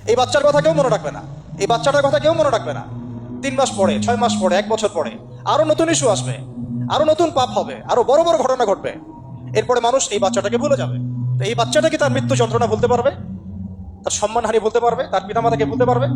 এই বাচ্চার কথা কেউ মনে রাখবে না, এই বাচ্চাটার কথা কেউ মনে রাখবে না। 3 মাস পরে, 6 মাস পরে, 1 বছর পরে আরো নতুন ইস্যু আসবে, আরো নতুন পাপ হবে, আরো বড় বড় ঘটনা ঘটবে। এরপরে মানুষ এই বাচ্চাটাকে ভুলে যাবে। তো এই বাচ্চাটা কি তার মৃত্যু যন্ত্রণা ভুলতে পারবে? তার সম্মানহানি ভুলতে পারবে? তার পিতামাতাকে ভুলতে পারবে?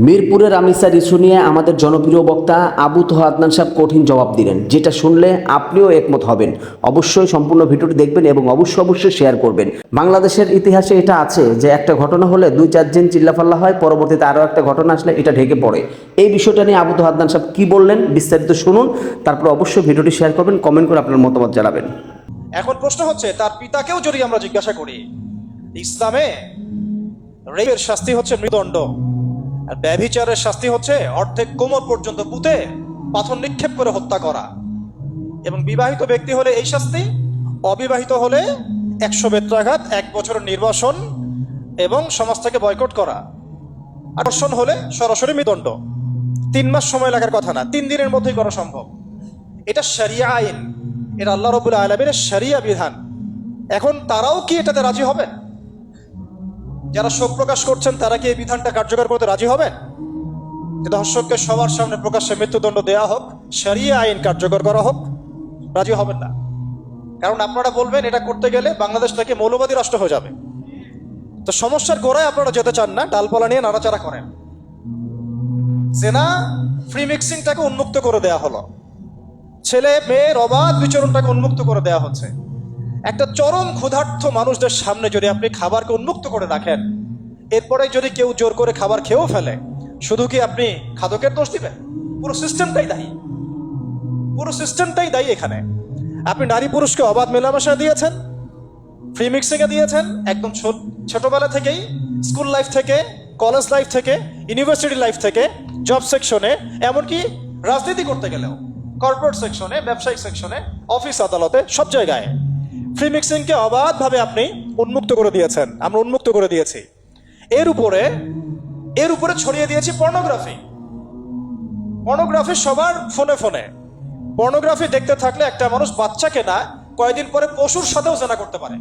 মিরপুরের রামিসার ইস্যু নিয়ে আমাদের জনপ্রিয় বক্তা আবু তোহা আদনান সাহেব কঠিন জবাব দিলেন, যেটা শুনলে আপনিও একমত হবেন। অবশ্যই সম্পূর্ণ ভিডিওটি দেখবেন এবং অবশ্যই শেয়ার করবেন। বাংলাদেশের ইতিহাসে এটা আছে যে একটা ঘটনা হলে 2-4 দিন চিল্লাফাল্লা হয়, পরবর্তীতে আরও একটা ঘটনা আসলে এটা ঢেকে পড়ে। এই বিষয়টা নিয়ে আবু তোহা আদনান সাহেব কি বললেন বিস্তারিত শুনুন, তারপর অবশ্যই ভিডিওটি শেয়ার করবেন, কমেন্ট করে আপনার মতামত জানাবেন। এখন প্রশ্ন হচ্ছে, তার পিতাকেও যদি আমরা জিজ্ঞাসা করি, ইসলামে রেপের শাস্তি হচ্ছে মৃত্যুদণ্ড, আর ব্যভিচারের শাস্তি হচ্ছে অর্ধেক কোমর পর্যন্ত পুঁতে পাথর নিক্ষেপ করে হত্যা করা। এবং বিবাহিত ব্যক্তি হলে এই শাস্তি, অবিবাহিত হলে 100 বেত্রাঘাত, 1 বছরের নির্বাসন এবং সমাজ থেকে বয়কট করা। আর ধর্ষণ হলে সরাসরি মৃত্যুদণ্ড। 3 মাস সময় লাগার কথা না, 3 দিনের মধ্যেই করা সম্ভব। এটা শরিয়া আইন, এটা আল্লাহ রাব্বুল আলামিনের শরিয়া বিধান। এখন তারাও কি এটাতে রাজি হবেন? যারা শোক প্রকাশ করছেন তারা কি এই বিধানটা কার্যকর করতে রাজি হবেন? যে ধর্ষককে সবার সামনে প্রকাশ্যে মৃত্যুদণ্ড দেয়া হোক, শরিয়া আইন কার্যকর করা হোক? রাজি হবেন না। কারণ আপনারা বলবেন এটা করতে গেলে বাংলাদেশ নাকি মৌলবাদী রাষ্ট্র হয়ে যাবে। তো সমস্যার গোড়ায় আপনারা যেতে চান না, ডালপালা নিয়ে নাড়াচাড়া করেন। জেনা ফ্রি মিক্সিংটাকে উন্মুক্ত করে দেয়া হলো, ছেলে মেয়ের অবাধ বিচরণটাকে উন্মুক্ত করে দেওয়া হচ্ছে। একটা চরম ক্ষুধার্ত মানুষদের সামনে যদি আপনি খাবারকে উন্মুক্ত করে রাখেন, এরপরে যদি কেউ জোর করে খাবার খেয়েও ফেলে, শুধু কি আপনি খাদকের দোষ দিবেন? পুরো সিস্টেমটাই দায়ী, পুরো সিস্টেমটাই দায়ী এখানে। আপনি নারী পুরুষকে অবাধ মেলামেশা দিয়েছেন, ফ্রি মিক্সিংয়ে দিয়েছেন, একদম ছোটবেলা থেকেই, স্কুল লাইফ থেকে, কলেজ লাইফ থেকে, ইউনিভার্সিটি লাইফ থেকে, জব সেকশনে, এমনকি রাজনীতি করতে গেলেও, কর্পোরেট সেকশনে, ব্যবসায়িক সেকশনে, অফিস আদালতে, সব জায়গায় ফ্রি মিক্সিংকে অবাধভাবে আপনি উন্মুক্ত করে দিয়েছেন, আমরা উন্মুক্ত করে দিয়েছি। এর উপরে ছড়িয়ে দিয়েছি পর্নোগ্রাফি। পর্নোগ্রাফি সবার ফোনে ফোনে। পর্নোগ্রাফি দেখতে থাকলে একটা মানুষ বাচ্চাকে না, কয়েকদিন পরে পশুর সাথেও জেনা করতে পারে।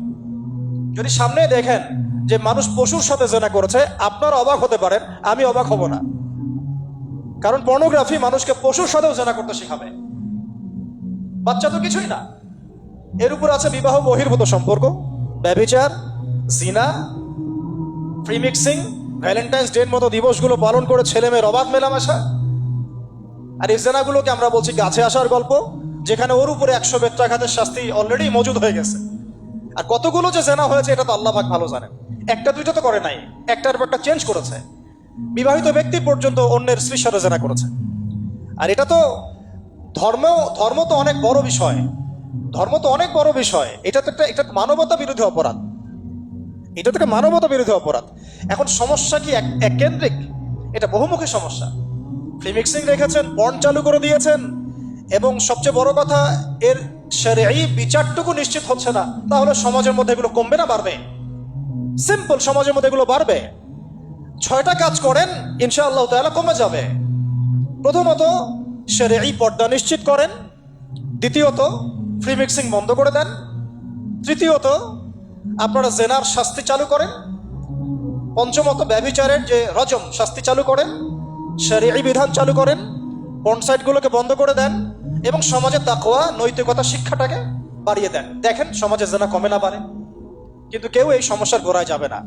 যদি সামনে দেখেন যে মানুষ পশুর সাথে জেনা করেছে, আপনারা অবাক হতে পারেন, আমি অবাক হব না। কারণ পর্নোগ্রাফি মানুষকে পশুর সাথেও জেনা করতে শেখাবে। বাচ্চা তো কিছুই না। এর উপর আছে বিবাহ বহির্ভূত সম্পর্ক, ব্যভিচার, জিনা, ফ্রি মিক্সিং, ভ্যালেন্টাইন্স ডের মতো দিবসগুলো পালন করে ছেলে মেয়ের অবাধ মেলামেশা। আর এই জেনাগুলোকে আমরা বলছি গাছে আসার গল্প, যেখানে ওর উপরে 100 বেত্রাঘাতের শাস্তি অলরেডি মজুদ হয়ে গেছে। আর কতগুলো যে জেনা হয়েছে এটা তো আল্লাহ পাক ভালো জানেন। একটা দুইটা তো করে নাই, একটার পর একটা চেঞ্জ করেছে। বিবাহিত ব্যক্তি পর্যন্ত অন্যের স্ত্রীর সাথে জেনা করেছে। আর এটা তো ধর্ম তো অনেক বড় বিষয়, ধর্ম তো অনেক বড় বিষয়। এটা তো একটা মানবতা বিরোধী অপরাধ, এটা তো একটা মানবতা বিরোধী অপরাধ। এখন সমস্যা কি এককেন্দ্রিক? এটা বহুমুখী সমস্যা। ফ্রি মিক্সিং রেখেছেন, পর্ন চালু করে দিয়েছেন, এবং সবচেয়ে বড় কথা এর শরঈ বিচারটুকু নিশ্চিত হচ্ছে না। তাহলে সমাজের মধ্যে এগুলো কমবে না বাড়বে? সিম্পল, সমাজের মধ্যে এগুলো বাড়বে। 6টা কাজ করেন, ইনশাআল্লাহ তাআলা কমে যাবে। প্রথমত শরঈ পর্দা নিশ্চিত করেন, দ্বিতীয়ত ফ্রি মিক্সিং বন্ধ করে দেন, তৃতীয়ত আপনারা জেনার শাস্তি চালু করেন, পঞ্চমত ব্যভিচারের যে রজম শাস্তি চালু করেন, শরঈ বিধান চালু করেন, পর্ন সাইটগুলোকে বন্ধ করে দেন, এবং সমাজে তাকওয়া নৈতিকতা শিক্ষাটাকে বাড়িয়ে দেন। দেখেন সমাজে জেনা কমে না বাড়ে। কিন্তু কেউ এই সমস্যার গোড়ায় যাবে না।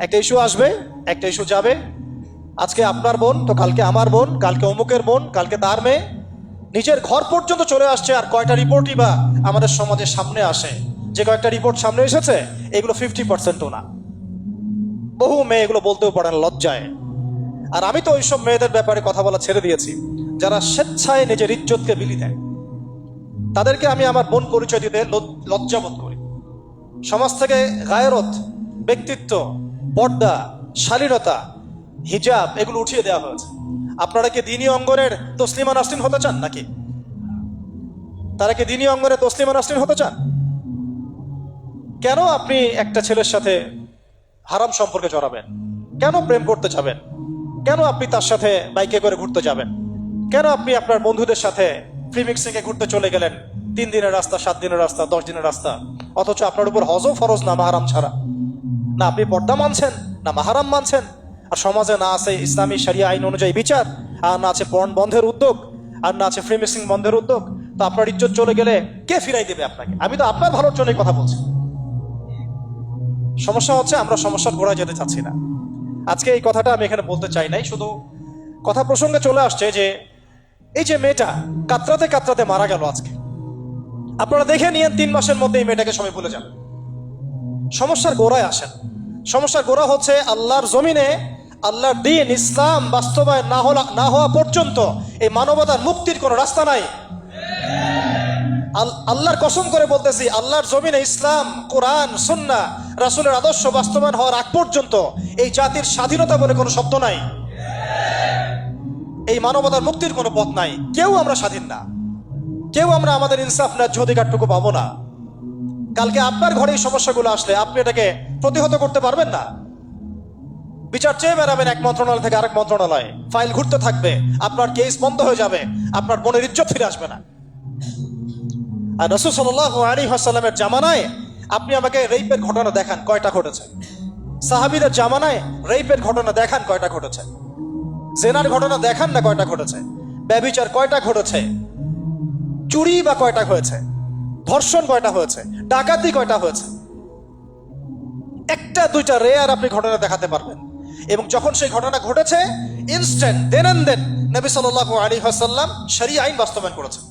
একটা ইস্যু আসবে, একটা ইস্যু যাবে। আজকে আপনার বোন তো কালকে আমার বোন, কালকে অমুকের বোন, কালকে তার মেয়ে, নিজের ঘর পর্যন্ত চলে আসছে। আর কয়টা রিপোর্টই বা আমাদের সমাজের সামনে আসে? যে কয়েকটা রিপোর্ট সামনে এসেছে এগুলো 50%ও না। বহু মেয়ে এগুলো বলতেও পারে না লজ্জায়। আর আমি তো ওইসব মেয়েদের ব্যাপারে কথা বলা ছেড়ে দিয়েছি, যারা স্বেচ্ছায় নিজের ইজ্জতকে বিলি দেয়। তাদেরকে আমি আমার বোন পরিচয় দিতে লজ্জাবোধ করি। সমাজ থেকে গায়রত, ব্যক্তিত্ব, পর্দা, শালীনতা, হিজাব এগুলো উঠিয়ে দেওয়া হয়েছে। আপনারা কি দ্বীনি অঙ্গনের তসলিমা নাসরিন হতে চান নাকি? তারা কি দ্বীনি অঙ্গনে তসলিমা নাসরিন হতে চান? কেন আপনি একটা ছেলের সাথে হারাম সম্পর্কে জড়াবেন? কেন প্রেম করতে যাবেন? কেন আপনি তার সাথে বাইকে করে ঘুরতে যাবেন? কেন আপনি আপনার বন্ধুদের সাথে ফ্রি মিক্সিংয়ে ঘুরতে চলে গেলেন? 3 দিনের রাস্তা, 7 দিনের রাস্তা, 10 দিনের রাস্তা, অথচ আপনার উপর হজও ফরজ না মাহারাম ছাড়া। না আপনি পর্দা মানছেন, না মাহারাম মানছেন, আর সমাজে না আছে ইসলামী শরিয়া আইন অনুযায়ী বিচার, আর না আছে পর্ন বন্ধের উদ্যোগ, আর না আছে ফ্রি মিক্সিং বন্ধের উদ্যোগ, তো আপনার ইজ্জত চলে গেলে কে ফিরাই দেবে আপনাকে? আমি তো আপনার ভালোর জন্যই কথা বলছি। সমস্যা হচ্ছে আমরা সমস্যার গোড়ায় যেতে চাচ্ছি না। আজকে এই কথাটা আমি এখানে বলতে চাই নাই, শুধু কথা প্রসঙ্গে চলে আসছে যে এই যে মেয়েটা কাতরাতে কাতরাতে মারা গেল আজকে, আপনারা দেখে নিয়েন 3 মাসের মধ্যে এই মেয়েটাকে সবাই ভুলে যাবেন। সমস্যার গোড়ায় আসেন। সমস্যার গোড়া হচ্ছে আল্লাহর জমিনে আল্লাহর দ্বীন ইসলাম বাস্তবায়ন না হওয়া পর্যন্ত এই মানবতার মুক্তির কোনো রাস্তা নাই। আল্লাহর কসম করে বলতেছি, আল্লাহর জমিনে ইসলাম, কোরআন, সুন্নাহ, রাসূলের আদর্শ বাস্তবায়ন হওয়ার আগ পর্যন্ত এই জাতির স্বাধীনতা বলে কোনো শব্দ নাই, এই মানবতার মুক্তির কোনো পথ নাই। কেউ আমরা স্বাধীন না, কেউ আমরা আমাদের ইনসাফ ন্যায্য অধিকারটুকু পাবো না। কালকে আপনার ঘরে এই সমস্যাগুলো আসলে আপনি এটাকে প্রতিহত করতে পারবেন না। বিচার চেয়ে বেড়াবেন এক মন্ত্রণালয় থেকে আরেক মন্ত্রণালয়ে, ফাইল ঘুরতে থাকবে, আপনার কেস বন্ধ হয়ে যাবে, আপনার বোনের ইজ্জত ফিরে আসবে না। আর রাসূল সাল্লাল্লাহু আলাইহি ওয়াসাল্লামের জামানায় আপনি আমাকে রেপের ঘটনা দেখান কয়টা ঘটেছে? সাহাবীদের জামানায় রেপের ঘটনা দেখান কয়টা ঘটেছে? জেনার ঘটনা দেখান না কয়টা ঘটেছে? ব্যভিচার কয়টা ঘটেছে? চুরি বা কয়টা হয়েছে? ধর্ষণ কয়টা হয়েছে? ডাকাতি কয়টা হয়েছে? একটা দুইটা রেয়ার আপনি ঘটনা দেখাতে পারবেন। এবং যখন সেই ঘটনা ঘটেছে ইনস্ট্যান্ট দেন নবী সাল্লাল্লাহু আলাইহি ওয়াসাল্লাম শরীয়ত আইন বাস্তবায়ন করেছেন।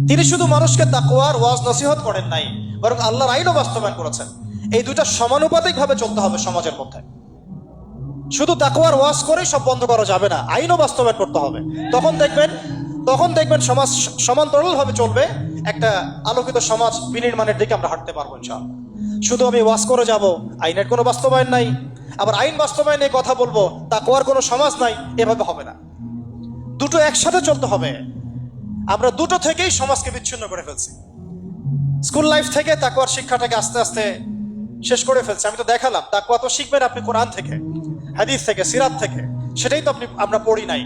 তিনি শুধু মানুষকে তাকওয়ার ওয়াজ নসিহত করেন নাই, বরং আল্লাহর আইনও বাস্তবায়ন করেছেন। এই দুইটা সমানুপাতিকভাবে চলতে হবে সমাজের মধ্যে। শুধু তাকওয়ার ওয়াজ করেই সব বন্ধ করা যাবে না, আইনও বাস্তবায়ন করতে হবে। তখন দেখবেন সমাজ সমান্তরালভাবে চলবে, একটা আলোকিত সমাজ বিনির্মাণের দিকে আমরা হাঁটতে পারবো ইনশাআল্লাহ। শুধু আমি ওয়াজ করে যাব, আইনের কোনো বাস্তবায়ন নাই, আবার আইন বাস্তবায়নে কথা বলবো, তাকওয়ার কোনো সমাজ নাই, এভাবে হবে না। দুটো একসাথে চলতে হবে। আমরা দুটো থেকেই সমাজকে বিচ্ছিন্ন করে ফেলছি। স্কুল লাইফ থেকে তাকওয়ার শিক্ষাটাকে আস্তে আস্তে শেষ করে ফেলছি। আমি তো দেখালাম তাকওয়া তো শিখবেন আপনি কোরআন থেকে, হাদিস থেকে, সিরাত থেকে, সেটাই তো আমরা পড়ি নাই।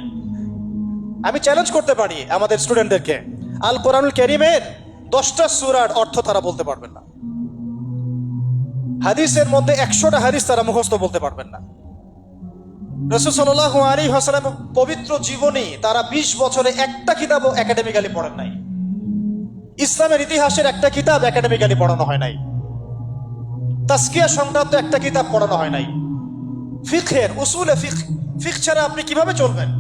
আমি চ্যালেঞ্জ করতে পারি আমাদের স্টুডেন্টদেরকে, আল কোরআনুল কারীমের 10টা সূরার অর্থ তারা বলতে পারবেন না, হাদিসের মধ্যে 100টা হাদিস তারা মুখস্থ বলতে পারবেন না। রাসূল সাল্লাল্লাহু আলাইহি ওয়াসাল্লাম পবিত্র জীবনী তারা 20 বছরে একটা কিতাবও একাডেমিক্যালি পড়েন নাই। ইসলামের ইতিহাসের একটা কিতাব একাডেমিক্যালি পড়ানো হয় নাই। তাজকিয়া সংক্রান্ত একটা কিতাব পড়ানো হয় নাই। ফিকহের উসুলে ফিকহ ছাড়া আপনি কিভাবে চলবেন?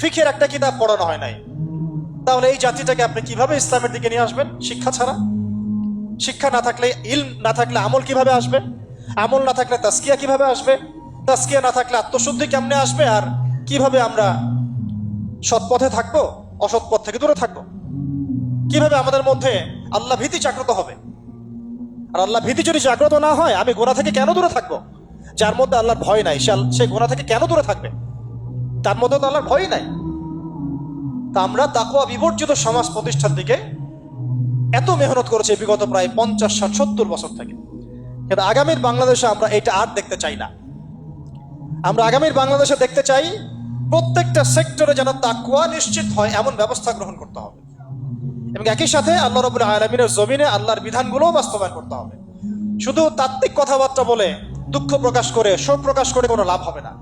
ফিকহের একটা কিতাব পড়ানো হয় নাই। তাহলে এই জাতিটাকে আপনি কিভাবে ইসলামের দিকে নিয়ে আসবেন? শিক্ষা ছাড়া। শিক্ষা না থাকলে, ইলম না থাকলে আমল কিভাবে আসবে? আমল না থাকলে তাজকিয়া কিভাবে আসবে? তাজকিয়া না থাকলে আত্মশুদ্ধি কেমনে আসবে? আর কিভাবে আমরা সৎ পথে থাকবো, অসৎ পথ থেকে দূরে থাকবো? কিভাবে আমাদের মধ্যে আল্লাহ ভীতি জাগ্রত হবে? আর আল্লাহ ভীতি যদি জাগ্রত না হয়, আমি গোনা থেকে কেন দূরে থাকবো? যার মধ্যে আল্লাহর ভয় নাই সে গোনা থেকে কেন দূরে থাকবে? তার মধ্যে তো আল্লাহর ভয় নাই। তা আমরা তাকওয়া বিবর্জিত সমাজ প্রতিষ্ঠার দিকে এত মেহনত করেছে বিগত প্রায় 50, 60, 70 বছর থেকে। কিন্তু আগামীর বাংলাদেশে আমরা এটা আর দেখতে চাই না। আমরা আগামীর বাংলাদেশে দেখতে চাই প্রত্যেকটা সেক্টরে যেন তাকওয়া নিশ্চিত হয় এমন ব্যবস্থা গ্রহণ করতে হবে, এবং একই সাথে আল্লাহ রাব্বুল আলামিনের জমিনে আল্লাহর বিধানগুলোও বাস্তবায়ন করতে হবে। শুধু তাত্ত্বিক কথাবার্তা বলে, দুঃখ প্রকাশ করে, শোক প্রকাশ করে কোনো লাভ হবে না,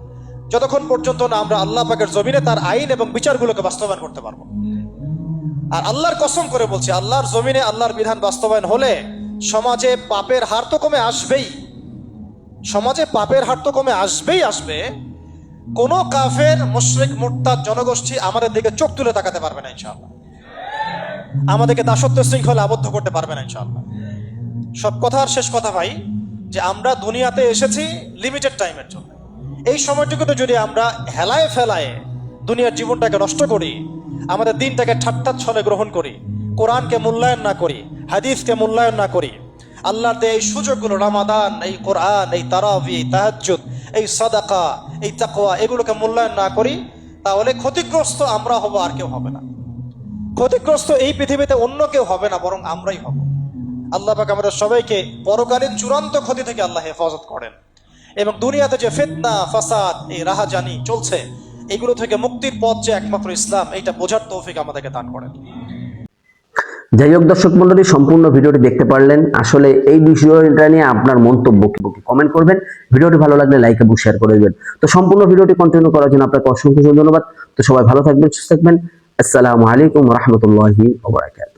যতক্ষণ পর্যন্ত না আমরা আল্লাহ পাকের জমিনে তার আইন এবং বিচারগুলোকে বাস্তবায়ন করতে পারবো। আর আল্লাহর কসম করে বলছি, আল্লাহর জমিনে আল্লাহর বিধান বাস্তবায়ন হলে সমাজে পাপের হার তো কমে আসবেই। সমাজে পাপের হার তো কমে আসবে। কোনো কাফের, মুশরিক, মুরতাদ জনগোষ্ঠী আমাদের দিকে চোখ তুলে তাকাতে পারবে না ইনশাআল্লাহ। আমাদেরকে দাসত্ব শৃঙ্খলে আবদ্ধ করতে পারবে না ইনশাআল্লাহ। সব কথার শেষ কথা ভাই, যে আমরা দুনিয়াতে এসেছি লিমিটেড টাইমের জন্য। এই সময়টুকুতে যদি আমরা হেলায় ফেলায় দুনিয়ার জীবনটাকে নষ্ট করি, আমাদের দিনটাকে ঠাট্টা ছলে গ্রহণ করি, কোরআনকে মূল্যায়ন না করি, হাদিসকে মূল্যায়ন না করি, আল্লাহর এই সুযোগগুলো, রমাদান, এই কোরআন, এই তারাবি, এই তাহাজ্জুদ, এই সাদাকা, এই তাকওয়া, এগুলোকে মূল্যায়ন না করি, তাহলে ক্ষতিগ্রস্ত আমরা হব, আর কেউ হবে না। ক্ষতিগ্রস্ত এই পৃথিবীতে অন্য কেউ হবে না, বরং আমরাই হব। আল্লাহ পাক আমাদের সবাইকে পরকালীন চূড়ান্ত ক্ষতি থেকে আল্লাহ হেফাজত করেন, এবং দুনিয়াতে যে ফিতনা, ফাসাদ, এই রাহাজানি চলছে, এগুলো থেকে মুক্তির পথ যে একমাত্র ইসলাম, এইটা বোঝার তৌফিক আমাদেরকে দান করেন। যাই হোক দর্শক মন্ডলী, সম্পূর্ণ ভিডিওটি দেখতে পারলেন। আসলে এই বিষয়টা নিয়ে আপনার মন্তব্য কি কমেন্ট করবেন। ভিডিওটি ভালো লাগলে লাইক এবং শেয়ার করে দেবেন। তো সম্পূর্ণ ভিডিওটি কন্টিনিউ করার জন্য আপনাকে অসংখ্য ধন্যবাদ। তো সবাই ভালো থাকবেন, সুস্থ থাকবেন। আসসালামু আলাইকুম ওয়া রাহমাতুল্লাহি ওয়া বারাকাতুহু।